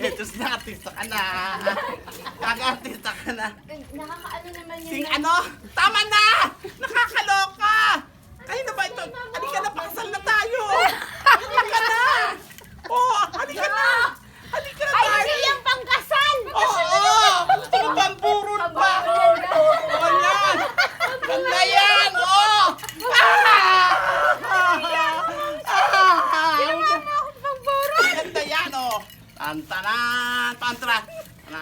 Ito na, artista ka na. Kaka-artista ka na. Nakakaano naman yun. Sing ano? Tama na! Nakakaloka! Kayo na ba ito? Halika na, pakasal na tayo! Halika na! Oh, halika na! Halika na Ay, tayo! hindi yung pangkasal! Oo! Gusto mo pamburol pa! Oo, yan! Ganda yan! Oo! Ganda yan, oh! Tantanan! Tantra! Na